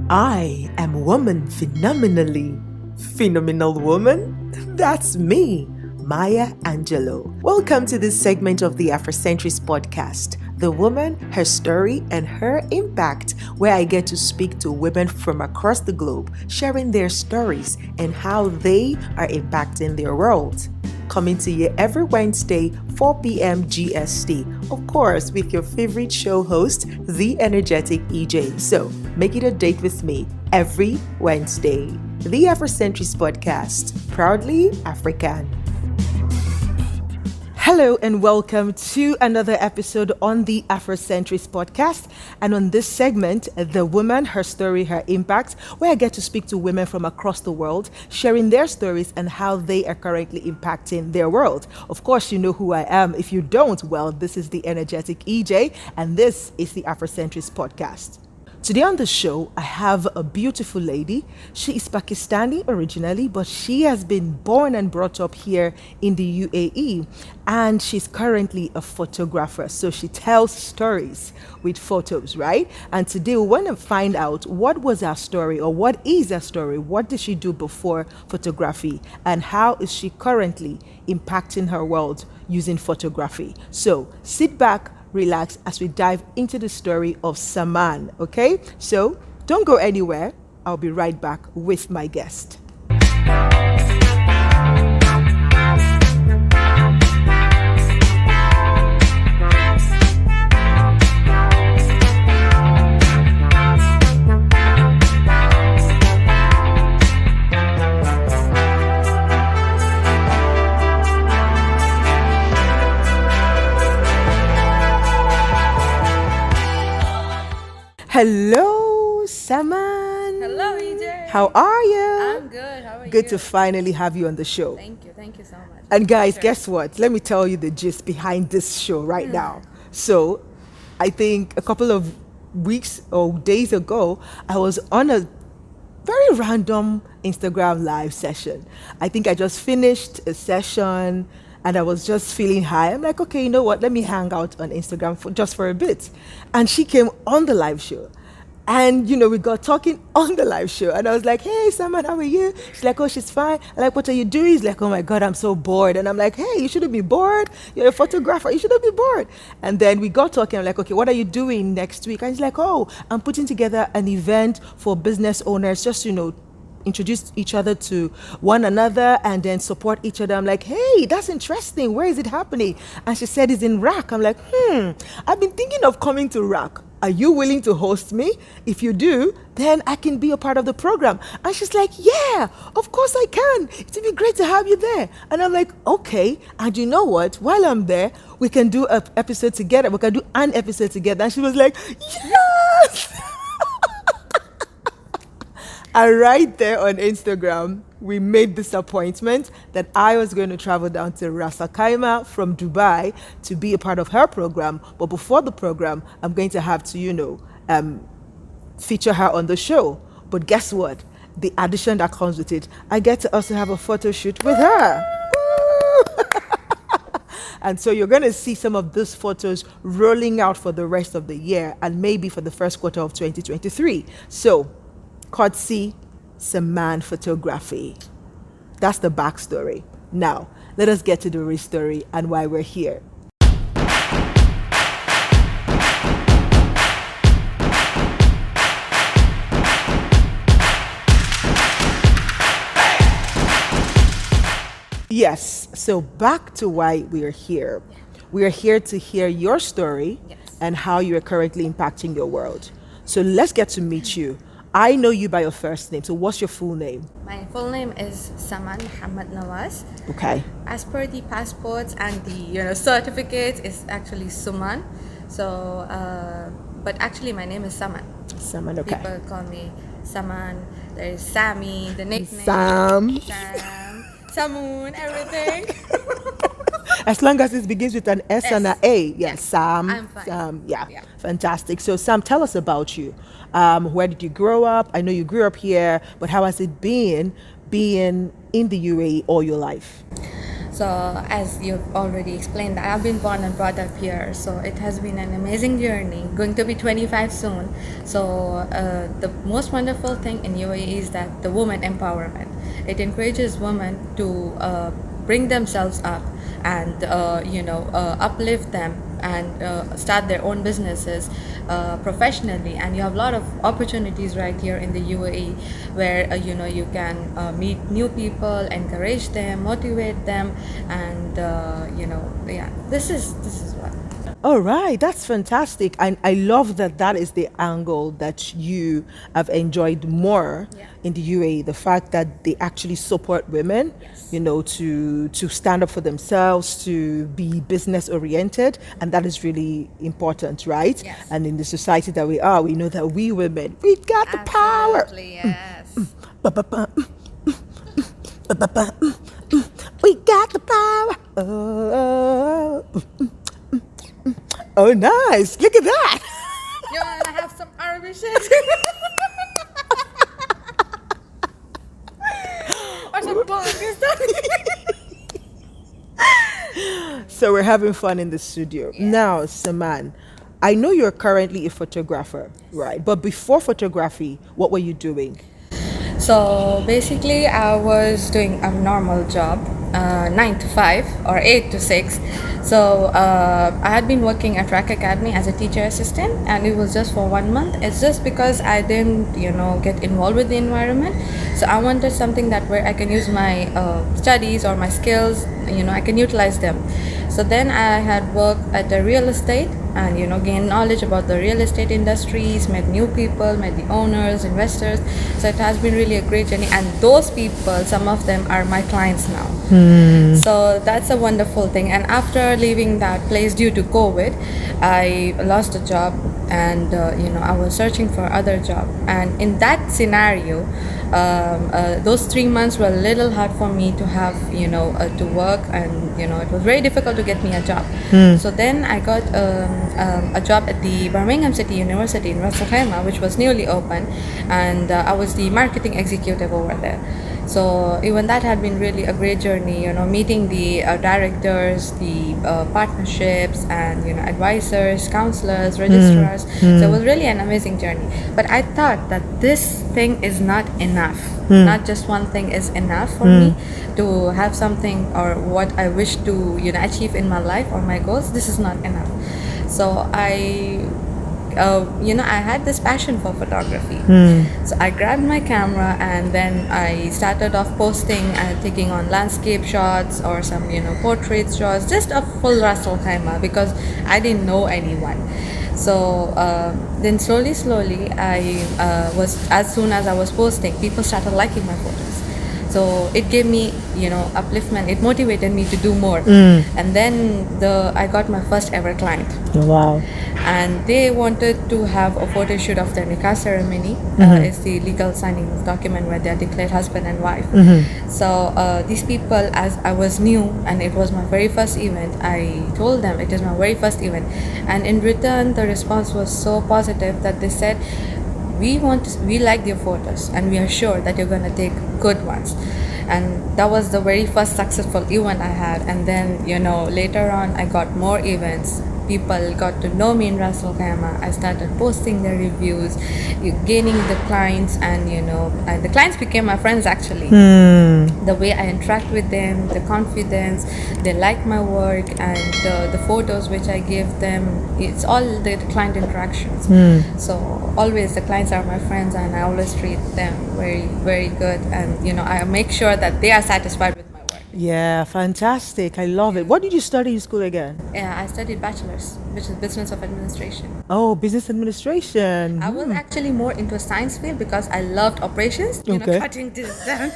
I am woman phenomenally. Phenomenal woman? That's me, Maya Angelou. Welcome to this segment of the Afrocentrist podcast, The Woman, Her Story, and Her Impact, where I get to speak to women from across the globe, sharing their stories and how they are impacting their world. Coming to you every Wednesday, 4 p.m. GST. Of course, with your favorite show host, the energetic EJ. So make it a date with me every Wednesday. The Afrocentrist Podcast, proudly African. Hello and welcome to another episode on the Afrocentrist Podcast. And on this segment, The Woman, Her Story, Her Impact, where I get to speak to women from across the world, sharing their stories and how they are currently impacting their world. Of course, you know who I am. If you don't, well, this is the energetic EJ, and this is the Afrocentrist Podcast. Today on the show, I have a beautiful lady. She is Pakistani originally, but she has been born and brought up here in the UAE, and she's currently a photographer. So she tells stories with photos, right? And today we want to find out what was her story, or what is her story? What did she do before photography, and how is she currently impacting her world using photography? So sit back, relax as we dive into the story of Saman, okay? So don't go anywhere. I'll be right back with my guest. Hello, Saman. Hello, EJ. How are you? I'm good. How are you? Good to finally have you on the show. Thank you. Thank you so much. And guys, Sure. guess what? Let me tell you the gist behind this show right now. So, I think a couple of weeks or days ago, I was on a very random Instagram live session. I think I just finished a session and I was just feeling high. I'm like, okay, you know what? Let me hang out on Instagram just for a bit. And she came on the live show. And, we got talking on the live show. And I was like, hey, Saman, how are you? She's like, oh, she's fine. I'm like, what are you doing? She's like, oh, my God, I'm so bored. And I'm like, hey, you shouldn't be bored. You're a photographer. You shouldn't be bored. And then we got talking. I'm like, okay, what are you doing next week? And she's like, oh, I'm putting together an event for business owners, just, introduce each other to one another and then support each other. I'm like, hey, that's interesting. Where is it happening? And she said it's in RAC. I'm like, I've been thinking of coming to RAC. Are you willing to host me? If you do, then I can be a part of the program. And she's like, yeah, of course I can. It would be great to have you there. And I'm like, okay. And you know what? While I'm there, we can do an episode together. We can do an episode together. And she was like, yes. And right there on Instagram, we made this appointment that I was going to travel down to Ras Al Khaimah from Dubai to be a part of her program. But before the program, I'm going to have to, feature her on the show. But guess what? The addition that comes with it, I get to also have a photo shoot with her. And so you're going to see some of these photos rolling out for the rest of the year and maybe for the first quarter of 2023. So, courtesy Saman Photography. That's the backstory. Now, let us get to the real story and why we're here. Yes, so back to why we are here. Yeah. We are here to hear your story and how you are currently impacting your world. So let's get to meet you. I know you by your first name, so what's your full name? My full name is Saman Nawaz. Okay. As per the passports and the certificates, it's actually Suman. So, but actually my name is Saman. Saman, okay. People call me Saman. There's Sammy, the nickname. Sam, Samoon, everything. As long as it begins with an S and an A. Yes, Sam. I'm fine. Sam, yeah, fantastic. So Sam, tell us about you. Where did you grow up? I know you grew up here, but how has it been being in the UAE all your life? So, as you've already explained, I've been born and brought up here. So, it has been an amazing journey. Going to be 25 soon. So, the most wonderful thing in UAE is that the woman empowerment. It encourages women to bring themselves up and uplift them and start their own businesses professionally. And you have a lot of opportunities right here in the UAE where you can meet new people, encourage them, motivate them, and yeah, this is what. All right, that's fantastic. And I love that that is the angle that you have enjoyed more Yeah. in the UAE, the fact that they actually support women, Yes. to stand up for themselves, to be business oriented, and that is really important, right? Yes. And in the society that we are, we know that we women, we got the power. Absolutely, yes. Ba-ba-ba, ba-ba-ba, we got the power. Oh, nice. Look at that. You wanna have some Arabic shit? Or some Pakistani? So we're having fun in the studio. Yeah. Now, Saman, I know you're currently a photographer, right? But before photography, what were you doing? So basically, I was doing a normal job, 9 to 5 or 8 to 6. So I had been working at Track Academy as a teacher assistant, and it was just for 1 month. It's just because I didn't, get involved with the environment. So I wanted something that where I can use my studies or my skills, I can utilize them. So then I had worked at the real estate and gained knowledge about the real estate industries, met new people, met the owners, investors. So it has been really a great journey, and those people, some of them are my clients now. So that's a wonderful thing. And after leaving that place due to COVID, I lost a job, and I was searching for other job. And in that scenario, those 3 months were a little hard for me to have to work, and it was very difficult to get me a job. So then I got a job at the Birmingham City University in Ras Al Khaimah, which was newly open, and I was the marketing executive over there. So even that had been really a great journey, meeting the directors, the partnerships, and advisors, counselors, registrars. So it was really an amazing journey. But I thought that this thing is not enough. Not just one thing is enough for me to have something or what I wish to achieve in my life or my goals. This is not enough. So I had this passion for photography. So I grabbed my camera, and then I started off posting and taking on landscape shots or some, portrait shots, just a full Ras Al Khaimah, because I didn't know anyone. So then slowly, as soon as I was posting, people started liking my photos. So it gave me, upliftment. It motivated me to do more. And then I got my first ever client. Wow. And they wanted to have a photo shoot of their nikah ceremony. It's the legal signing of document where they are declared husband and wife. So these people, as I was new and it was my very first event, I told them it is my very first event. And in return, the response was so positive that they said, we like your photos, and we are sure that you're going to take good ones. And that was the very first successful event I had. And then later on I got more events. People got to know me in Ras Al Khaimah. I started posting their reviews, gaining the clients, and the clients became my friends actually. The way I interact with them, the confidence, they like my work, and the photos which I give them, it's all the client interactions. So always the clients are my friends, and I always treat them very, very good, and I make sure that they are satisfied with my work. Yeah, fantastic. I love it. What did you study in school again? Yeah, I studied bachelor's, which is business of administration. Oh, business administration. I was actually more into a science field because I loved operations, Okay. cutting this down.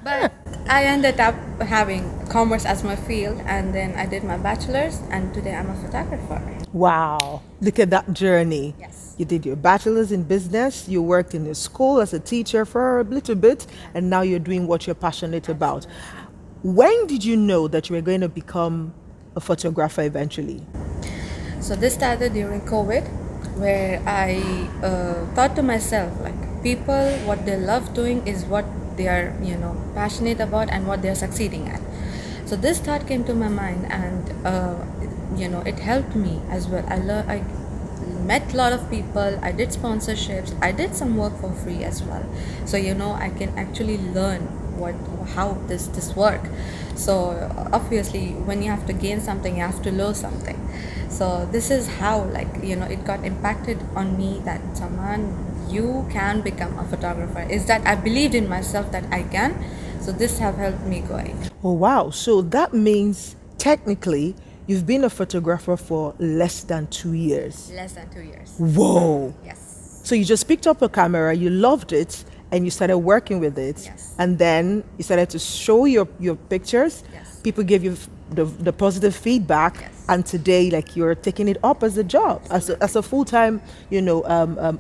But I ended up having commerce as my field, and then I did my bachelor's, and today I'm a photographer. Wow. Look at that journey. Yes. You did your bachelor's in business, you worked in a school as a teacher for a little bit, and now you're doing what you're passionate about. When did you know that you were going to become a photographer eventually? So this started during COVID, where I thought to myself, like, people, what they love doing is what they are, passionate about and what they are succeeding at. So this thought came to my mind, and it helped me as well. I met a lot of people. I did sponsorships. I did some work for free as well. So I can actually learn what how this work. So obviously, when you have to gain something, you have to lose something. So this is how, it got impacted on me that someone, you can become a photographer. Is that I believed in myself that I can. So this have helped me going. Oh, wow. So that means technically you've been a photographer for less than 2 years. Less than 2 years. Whoa. Yes. So you just picked up a camera, you loved it, and you started working with it. Yes. And then you started to show your pictures. Yes. People gave you the positive feedback. Yes. And today, like, you're taking it up as a job, as a full-time,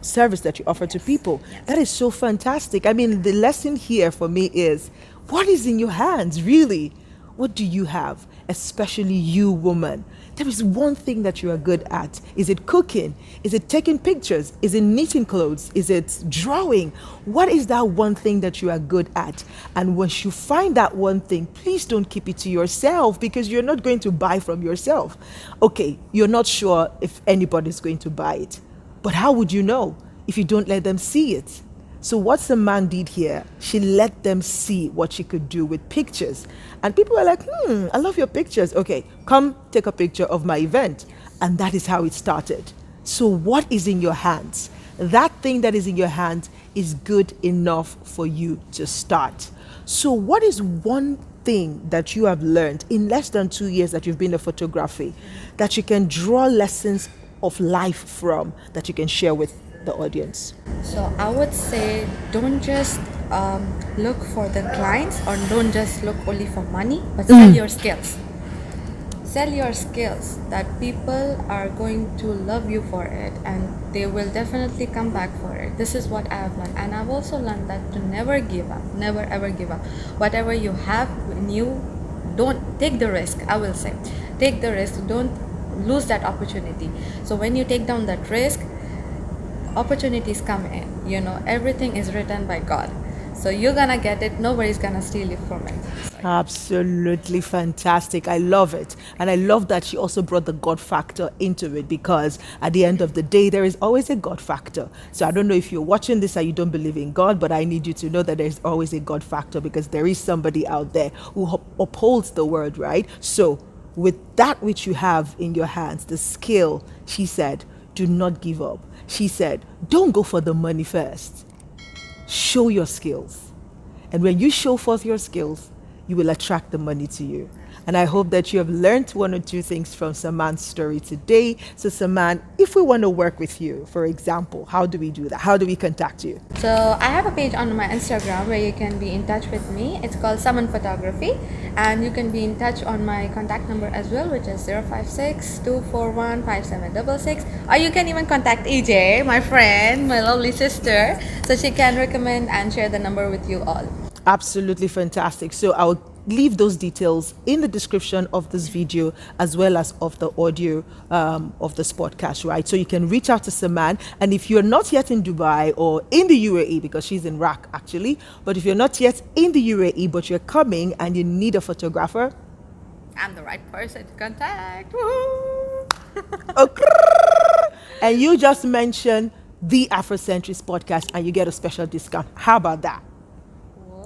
service that you offer to people. Yes. That is so fantastic. I mean, the lesson here for me is, what is in your hands, really? What do you have, especially you, woman? There is one thing that you are good at. Is it cooking? Is it taking pictures? Is it knitting clothes? Is it drawing? What is that one thing that you are good at? And once you find that one thing, please don't keep it to yourself, because you're not going to buy from yourself. Okay, you're not sure if anybody's going to buy it. But how would you know if you don't let them see it? So what Saman did here, she let them see what she could do with pictures. And people were like, I love your pictures. Okay, come take a picture of my event. And that is how it started. So what is in your hands? That thing that is in your hands is good enough for you to start. So what is one thing that you have learned in less than 2 years that you've been in photography that you can draw lessons of life from, that you can share with the audience? So I would say, don't just look for the clients, or don't just look only for money, but sell your skills. Sell your skills, that people are going to love you for it, and they will definitely come back for it. This is what I have learned, and I've also learned that to never give up, never ever give up. Whatever you have in you, don't take the risk. I will say, take the risk. Don't lose that opportunity. So when you take down that risk, opportunities come in. Everything is written by God, so you're gonna get it. Nobody's gonna steal it from it. Absolutely fantastic. I love it. And I love that she also brought the God factor into it, because at the end of the day, there is always a God factor. So I don't know if you're watching this and you don't believe in God, but I need you to know that there's always a God factor, because there is somebody out there who upholds the word, right? So with that which you have in your hands, the skill, she said, do not give up. She said, don't go for the money first. Show your skills. And when you show forth your skills, you will attract the money to you. And I hope that you have learned one or two things from Saman's story today. So Saman, if we want to work with you, for example, how do we do that? How do we contact you? So I have a page on my Instagram where you can be in touch with me. It's called Saman Photography, and you can be in touch on my contact number as well, which is 056-241-5766. Or you can even contact EJ, my friend, my lovely sister, so she can recommend and share the number with you all. Absolutely fantastic. So I'll leave those details in the description of this video, as well as of the audio of this podcast, right? So you can reach out to Saman. And if you're not yet in Dubai or in the UAE, because she's in Iraq actually, but if you're not yet in the UAE, but you're coming and you need a photographer, I'm the right person to contact. Woo! And you just mention the Afrocentrist podcast and you get a special discount. How about that?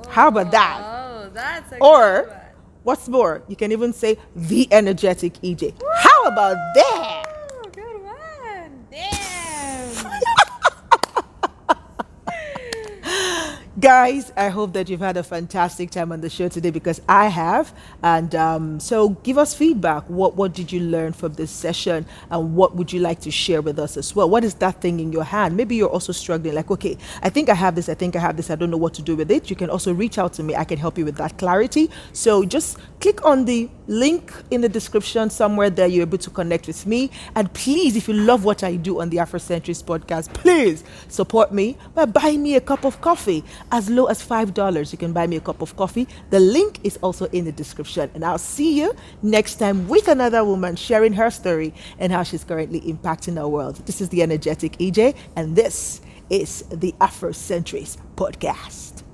How about that? Oh, that's a Or good one. what's more, you can even say the energetic EJ. How about that? Oh, good one. Damn. Guys, I hope that you've had a fantastic time on the show today, because I have. And so give us feedback. What did you learn from this session? And what would you like to share with us as well? What is that thing in your hand? Maybe you're also struggling, like, okay, I think I have this, I don't know what to do with it. You can also reach out to me. I can help you with that clarity. So just click on the link in the description somewhere there. You're able to connect with me. And please, if you love what I do on the Afrocentrist podcast, please support me by buying me a cup of coffee. As low as $5, you can buy me a cup of coffee. The link is also in the description. And I'll see you next time with another woman sharing her story and how she's currently impacting our world. This is the energetic EJ, and this is the Afrocentrist podcast.